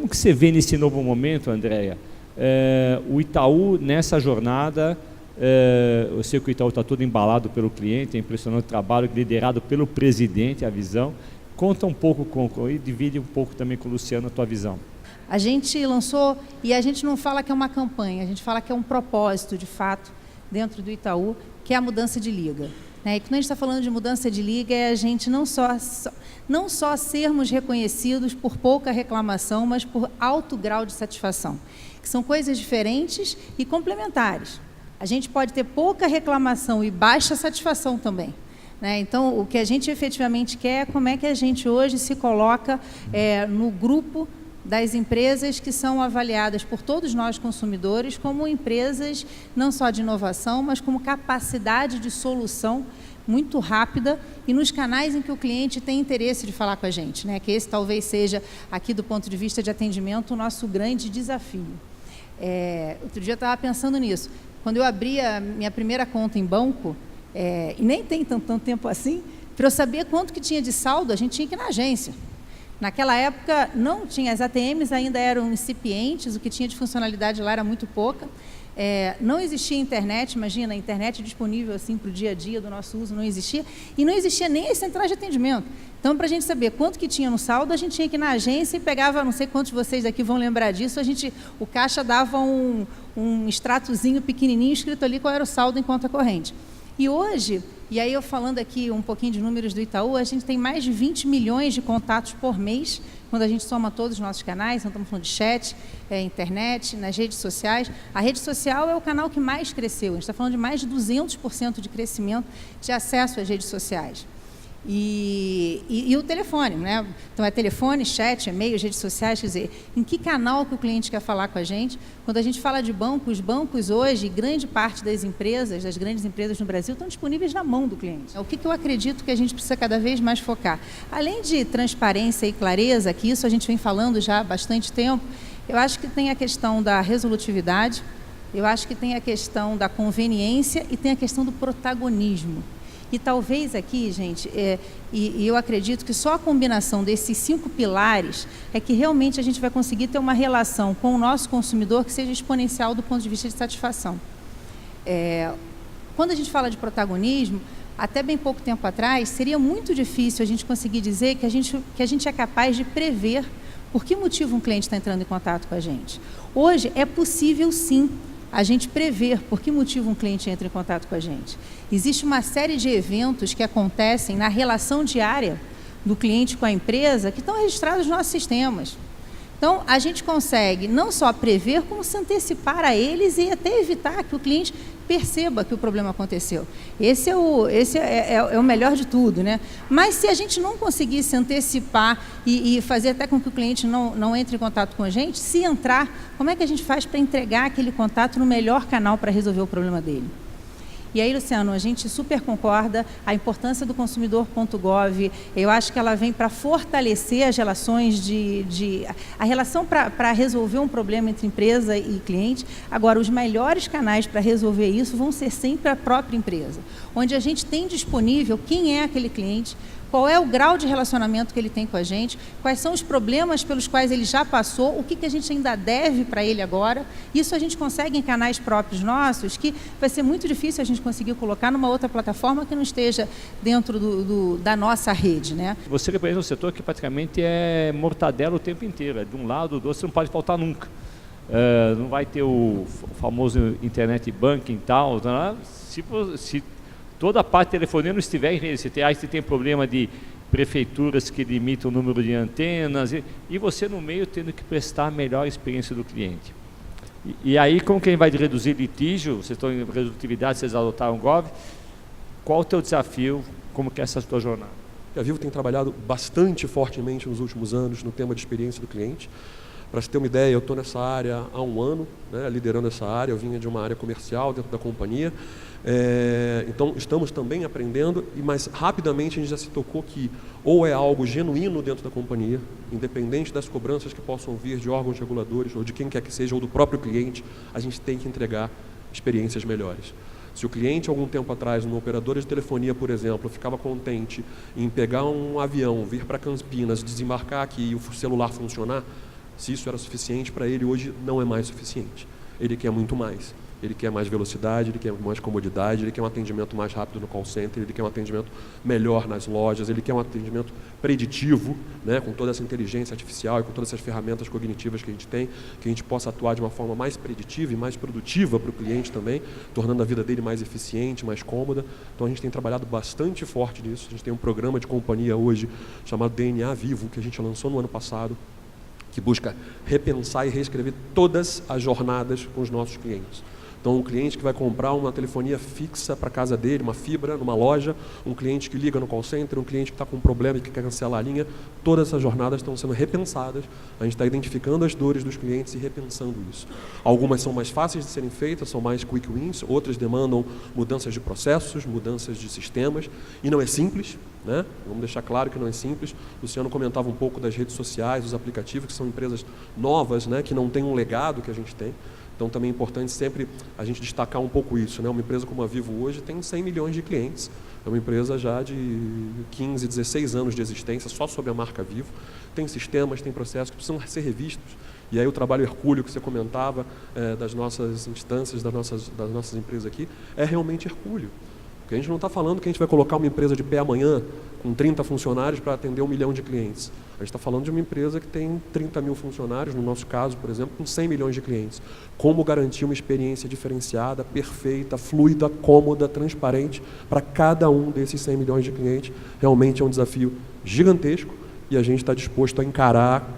Como que você vê nesse novo momento, Andréia, o Itaú nessa jornada? Eu sei que o Itaú está todo embalado pelo cliente, é impressionante o trabalho liderado pelo presidente, a visão. Conta um pouco e divide um pouco também com o Luciano a tua visão. A gente lançou, e a gente não fala que é uma campanha, a gente fala que é um propósito, de fato, dentro do Itaú, que é a mudança de liga. E quando a gente está falando de mudança de liga, é a gente não só sermos reconhecidos por pouca reclamação, mas por alto grau de satisfação, que são coisas diferentes e complementares. A gente pode ter pouca reclamação e baixa satisfação também. Então, o que a gente efetivamente quer é como é que a gente hoje se coloca no grupo das empresas que são avaliadas por todos nós consumidores como empresas não só de inovação, mas como capacidade de solução muito rápida e nos canais em que o cliente tem interesse de falar com a gente, que esse talvez seja, aqui do ponto de vista de atendimento, o nosso grande desafio. Outro dia eu estava pensando nisso. Quando eu abri a minha primeira conta em banco, e nem tem tanto tempo assim, para eu saber quanto que tinha de saldo, a gente tinha que ir na agência. Naquela época, não tinha, as ATMs ainda eram incipientes, o que tinha de funcionalidade lá era muito pouca. Não existia internet, imagina, a internet disponível assim para o dia a dia do nosso uso não existia, e não existia nem as centrais de atendimento. Então, para a gente saber quanto que tinha no saldo, a gente tinha que ir na agência e pegava, não sei quantos de vocês aqui vão lembrar disso, o caixa dava um extratozinho pequenininho escrito ali qual era o saldo em conta corrente. E hoje, e aí eu falando aqui um pouquinho de números do Itaú, a gente tem mais de 20 milhões de contatos por mês, quando a gente soma todos os nossos canais, então estamos falando de chat, internet, nas redes sociais. A rede social é o canal que mais cresceu, a gente está falando de mais de 200% de crescimento de acesso às redes sociais. E o telefone, Então é telefone, chat, e-mail, redes sociais, quer dizer, em que canal que o cliente quer falar com a gente? Quando a gente fala de banco, os bancos hoje, grande parte das empresas, das grandes empresas no Brasil, estão disponíveis na mão do cliente. O que eu acredito que a gente precisa cada vez mais focar? Além de transparência e clareza, que isso a gente vem falando já há bastante tempo, eu acho que tem a questão da resolutividade, eu acho que tem a questão da conveniência e tem a questão do protagonismo. E talvez aqui, gente, e eu acredito que só a combinação desses 5 pilares é que realmente a gente vai conseguir ter uma relação com o nosso consumidor que seja exponencial do ponto de vista de satisfação. Quando a gente fala de protagonismo, até bem pouco tempo atrás, seria muito difícil a gente conseguir dizer que a gente é capaz de prever por que motivo um cliente está entrando em contato com a gente. Hoje é possível, sim, a gente prever por que motivo um cliente entra em contato com a gente. Existe uma série de eventos que acontecem na relação diária do cliente com a empresa que estão registrados nos nossos sistemas. Então, a gente consegue não só prever, como se antecipar a eles e até evitar que o cliente perceba que o problema aconteceu. Esse é o melhor de tudo, Mas se a gente não conseguir se antecipar e fazer até com que o cliente não entre em contato com a gente, se entrar, como é que a gente faz para entregar aquele contato no melhor canal para resolver o problema dele? E aí, Luciano, a gente super concorda, a importância do consumidor.gov, eu acho que ela vem para fortalecer as relações a relação para resolver um problema entre empresa e cliente. Agora, os melhores canais para resolver isso vão ser sempre a própria empresa, onde a gente tem disponível quem é aquele cliente, qual é o grau de relacionamento que ele tem com a gente, quais são os problemas pelos quais ele já passou, o que a gente ainda deve para ele agora. Isso a gente consegue em canais próprios nossos, que vai ser muito difícil a gente conseguir colocar numa outra plataforma que não esteja dentro da nossa rede, Você representa um setor que praticamente é mortadela o tempo inteiro, de um lado, do outro, você não pode faltar nunca. Não vai ter o famoso internet banking e tal, se toda a parte de telefonia não estiver em rede, você tem problema de prefeituras que limitam o número de antenas, e você no meio tendo que prestar a melhor experiência do cliente. E aí, como que a gente vai reduzir litígio, vocês estão em redutividade, vocês adotaram o Gov, qual o teu desafio, como que é essa tua jornada? A Vivo tem trabalhado bastante fortemente nos últimos anos no tema de experiência do cliente. Para você ter uma ideia, eu estou nessa área há 1 ano, liderando essa área, eu vinha de uma área comercial dentro da companhia. Então, estamos também aprendendo, mas rapidamente a gente já se tocou que ou é algo genuíno dentro da companhia, independente das cobranças que possam vir de órgãos reguladores ou de quem quer que seja, ou do próprio cliente, a gente tem que entregar experiências melhores. Se o cliente, algum tempo atrás, numa operadora de telefonia, por exemplo, ficava contente em pegar um avião, vir para Campinas, desembarcar aqui e o celular funcionar, Se isso era suficiente para ele, hoje não é mais suficiente. Ele quer muito mais. Ele quer mais velocidade, ele quer mais comodidade, ele quer um atendimento mais rápido no call center, ele quer um atendimento melhor nas lojas, ele quer um atendimento preditivo, né, com toda essa inteligência artificial e com todas essas ferramentas cognitivas que a gente tem, que a gente possa atuar de uma forma mais preditiva e mais produtiva para o cliente também, tornando a vida dele mais eficiente, mais cômoda. Então a gente tem trabalhado bastante forte nisso. A gente tem um programa de companhia hoje chamado DNA Vivo, que a gente lançou no ano passado, que busca repensar e reescrever todas as jornadas com os nossos clientes. Então, um cliente que vai comprar uma telefonia fixa para a casa dele, uma fibra, numa loja, um cliente que liga no call center, um cliente que está com um problema e que quer cancelar a linha, todas essas jornadas estão sendo repensadas. A gente está identificando as dores dos clientes e repensando isso. Algumas são mais fáceis de serem feitas, são mais quick wins, outras demandam mudanças de processos, mudanças de sistemas, e não é simples, né? Vamos deixar claro que não é simples. O Luciano comentava um pouco das redes sociais, dos aplicativos, que são empresas novas, né, que não têm um legado que a gente tem. Então, também é importante sempre a gente destacar um pouco isso, né? Uma empresa como a Vivo hoje tem 100 milhões de clientes. É uma empresa já de 15, 16 anos de existência, só sob a marca Vivo. Tem sistemas, tem processos que precisam ser revistos. E aí o trabalho hercúleo que você comentava das nossas instâncias, das nossas empresas aqui, é realmente hercúleo. Porque a gente não está falando que a gente vai colocar uma empresa de pé amanhã com 30 funcionários para atender 1 milhão de clientes. A gente está falando de uma empresa que tem 30 mil funcionários, no nosso caso, por exemplo, com 100 milhões de clientes. Como garantir uma experiência diferenciada, perfeita, fluida, cômoda, transparente para cada um desses 100 milhões de clientes? Realmente é um desafio gigantesco e a gente está disposto a encarar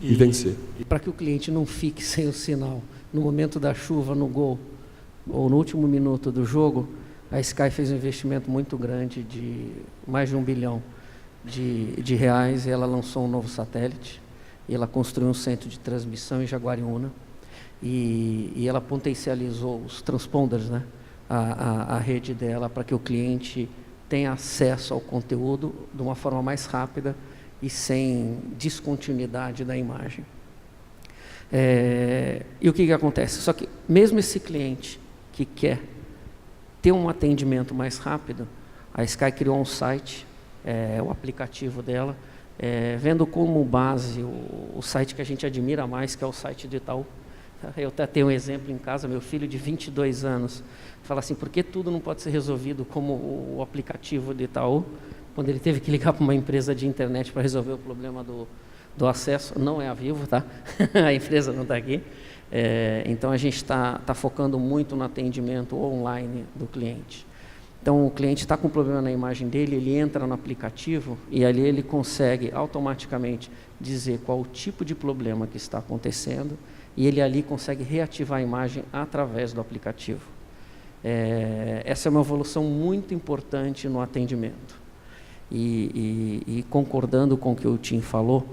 e vencer. E para que o cliente não fique sem o sinal no momento da chuva, no gol, ou no último minuto do jogo, a Sky fez um investimento muito grande de mais de 1 bilhão de reais, e ela lançou um novo satélite, e ela construiu um centro de transmissão em Jaguariúna, e ela potencializou os transponders, né, a rede dela, para que o cliente tenha acesso ao conteúdo de uma forma mais rápida e sem descontinuidade da imagem. E o que acontece? Só que mesmo esse cliente que quer ter um atendimento mais rápido, a Sky criou um site, o aplicativo dela, vendo como base o site que a gente admira mais, que é o site do Itaú. Eu até tenho um exemplo em casa, meu filho de 22 anos, fala assim, por que tudo não pode ser resolvido como o aplicativo do Itaú? Quando ele teve que ligar para uma empresa de internet para resolver o problema do acesso, não é a Vivo, tá? A empresa não está aqui. Então, a gente está focando muito no atendimento online do cliente. Então, o cliente está com problema na imagem dele, ele entra no aplicativo e ali ele consegue automaticamente dizer qual o tipo de problema que está acontecendo e ele ali consegue reativar a imagem através do aplicativo. Essa é uma evolução muito importante no atendimento. E concordando com o que o Tim falou,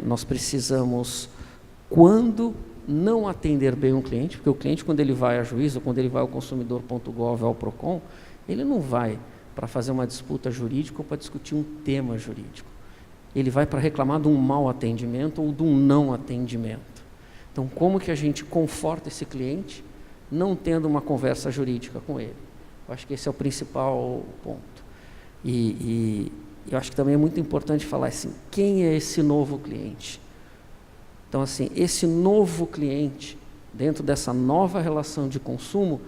nós precisamos, quando não atender bem um cliente, porque o cliente, quando ele vai a juízo, quando ele vai ao consumidor.gov, ao PROCON, ele não vai para fazer uma disputa jurídica ou para discutir um tema jurídico. Ele vai para reclamar de um mau atendimento ou de um não atendimento. Então, como que a gente conforta esse cliente não tendo uma conversa jurídica com ele? Eu acho que esse é o principal ponto. E eu acho que também é muito importante falar assim, quem é esse novo cliente? Então, assim, esse novo cliente, dentro dessa nova relação de consumo,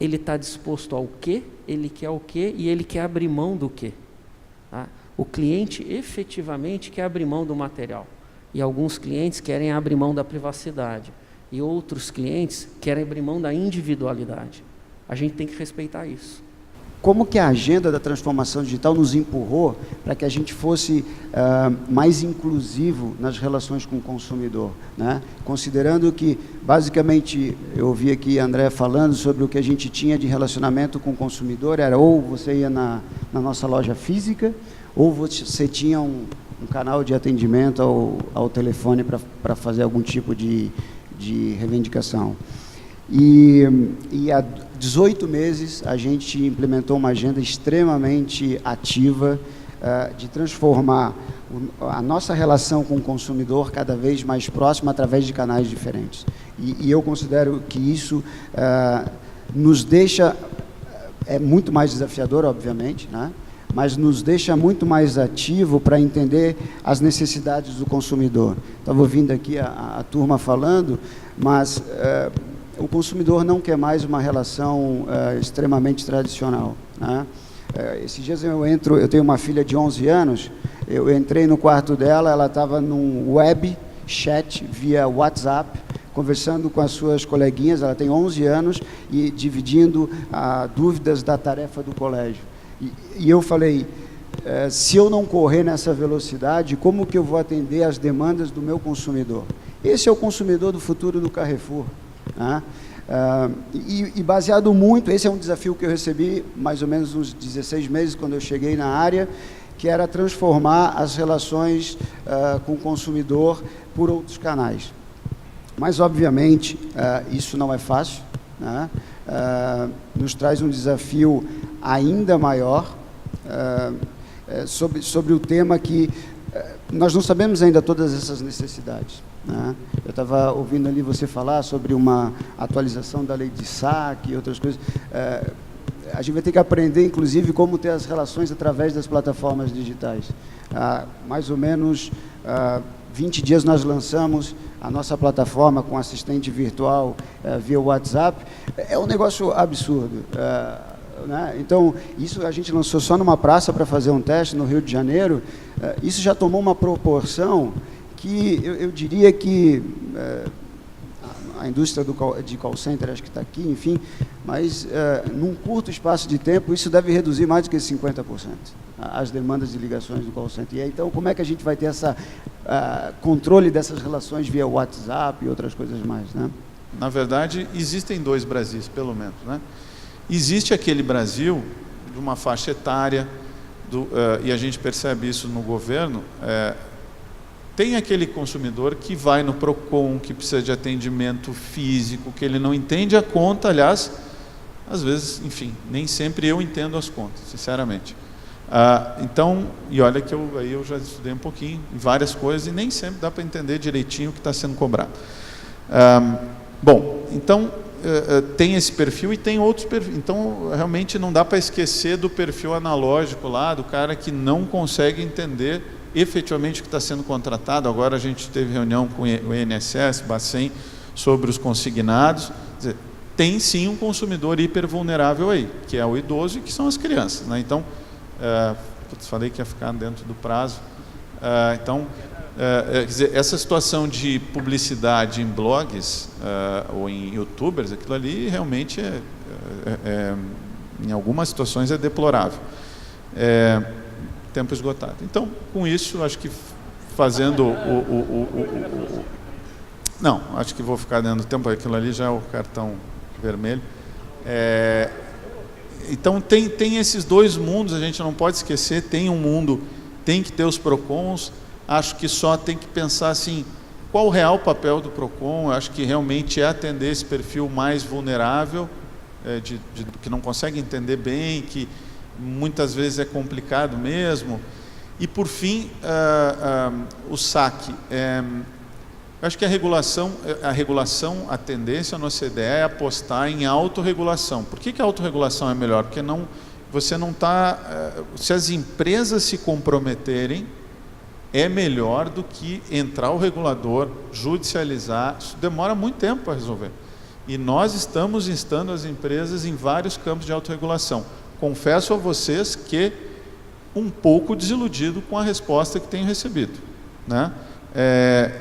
ele está disposto ao quê, ele quer o quê e ele quer abrir mão do quê. Tá? O cliente efetivamente quer abrir mão do material. E alguns clientes querem abrir mão da privacidade. E outros clientes querem abrir mão da individualidade. A gente tem que respeitar isso. Como que a agenda da transformação digital nos empurrou para que a gente fosse mais inclusivo nas relações com o consumidor, né? Considerando que, basicamente, eu ouvi aqui a André falando sobre o que a gente tinha de relacionamento com o consumidor, era ou você ia na nossa loja física, ou você tinha um canal de atendimento ao telefone para fazer algum tipo de reivindicação. E há 18 meses a gente implementou uma agenda extremamente ativa de transformar a nossa relação com o consumidor cada vez mais próxima através de canais diferentes. E eu considero que isso nos deixa muito mais desafiador, obviamente, né? mas nos deixa muito mais ativo para entender as necessidades do consumidor. Estava ouvindo aqui a turma falando, mas o consumidor não quer mais uma relação extremamente tradicional, né? Esses dias eu tenho uma filha de 11 anos, eu entrei no quarto dela, ela estava num web chat via WhatsApp, conversando com as suas coleguinhas, ela tem 11 anos, e dividindo dúvidas da tarefa do colégio. E eu falei, se eu não correr nessa velocidade, como que eu vou atender às demandas do meu consumidor? Esse é o consumidor do futuro do Carrefour, né? E baseado muito, esse é um desafio que eu recebi mais ou menos uns 16 meses quando eu cheguei na área, que era transformar as relações com o consumidor por outros canais. Mas, obviamente, isso não é fácil, né? Nos traz um desafio ainda maior sobre o tema que nós não sabemos ainda todas essas necessidades, né? Eu estava ouvindo ali você falar sobre uma atualização da lei de saque e outras coisas. A gente vai ter que aprender, inclusive, como ter as relações através das plataformas digitais. Mais ou menos 20 dias nós lançamos a nossa plataforma com assistente virtual via WhatsApp. É um negócio absurdo, né? Então, isso a gente lançou só numa praça para fazer um teste no Rio de Janeiro. Isso já tomou uma proporção que eu diria que a indústria de call center, acho que está aqui, enfim, mas num curto espaço de tempo, isso deve reduzir mais do que 50% as demandas de ligações do call center. E aí, então, como é que a gente vai ter esse controle dessas relações via WhatsApp e outras coisas mais, né? Na verdade, existem dois Brasis, pelo menos, né? Existe aquele Brasil de uma faixa etária, e a gente percebe isso no governo, tem aquele consumidor que vai no PROCON, que precisa de atendimento físico, que ele não entende a conta, aliás, às vezes, enfim, nem sempre eu entendo as contas, sinceramente. Então, e olha que eu já estudei um pouquinho em várias coisas e nem sempre dá para entender direitinho o que está sendo cobrado. Bom, então, tem esse perfil e tem outros perfis. Então, realmente não dá para esquecer do perfil analógico lá, do cara que não consegue entender efetivamente o que está sendo contratado. Agora a gente teve reunião com o INSS, Bacen, sobre os consignados. Quer dizer, tem sim um consumidor hipervulnerável aí, que é o idoso e que são as crianças, né? Então, falei que ia ficar dentro do prazo. Então, quer dizer, essa situação de publicidade em blogs ou em youtubers, aquilo ali realmente em algumas situações é deplorável. Tempo esgotado. Então, com isso, acho que fazendo não, acho que vou ficar dando tempo, aquilo ali já é o cartão vermelho. Então, tem esses dois mundos, a gente não pode esquecer, tem um mundo, tem que ter os PROCONs, acho que só tem que pensar assim, qual o real papel do PROCON? Eu acho que realmente é atender esse perfil mais vulnerável, que não consegue entender bem, que muitas vezes é complicado mesmo. E, por fim, o saque. Eu acho que a regulação, a tendência na OCDE é apostar em autorregulação. Por que a autorregulação é melhor? Porque você não está... se as empresas se comprometerem, é melhor do que entrar o regulador, judicializar. Isso demora muito tempo para resolver. E nós estamos instando as empresas em vários campos de autorregulação. Confesso a vocês que um pouco desiludido com a resposta que tenho recebido, né?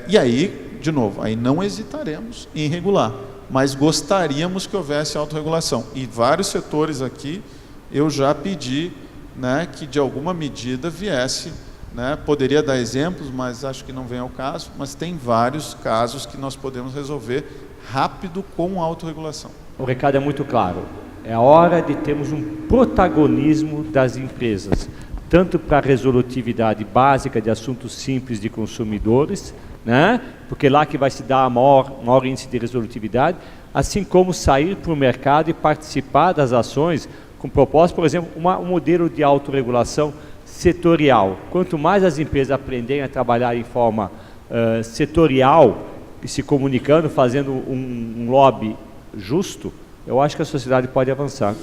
E aí, de novo, aí não hesitaremos em regular, mas gostaríamos que houvesse autorregulação. E vários setores aqui eu já pedi, né, que de alguma medida viesse, né? Poderia dar exemplos, mas acho que não vem ao caso, mas tem vários casos que nós podemos resolver rápido com autorregulação. O recado é muito claro. É a hora de termos um protagonismo das empresas, tanto para a resolutividade básica de assuntos simples de consumidores, né? Porque lá que vai se dar maior índice de resolutividade, assim como sair para o mercado e participar das ações com propósito, por exemplo, um modelo de autorregulação setorial. Quanto mais as empresas aprenderem a trabalhar em forma setorial, e se comunicando, fazendo um lobby justo, eu acho que a sociedade pode avançar.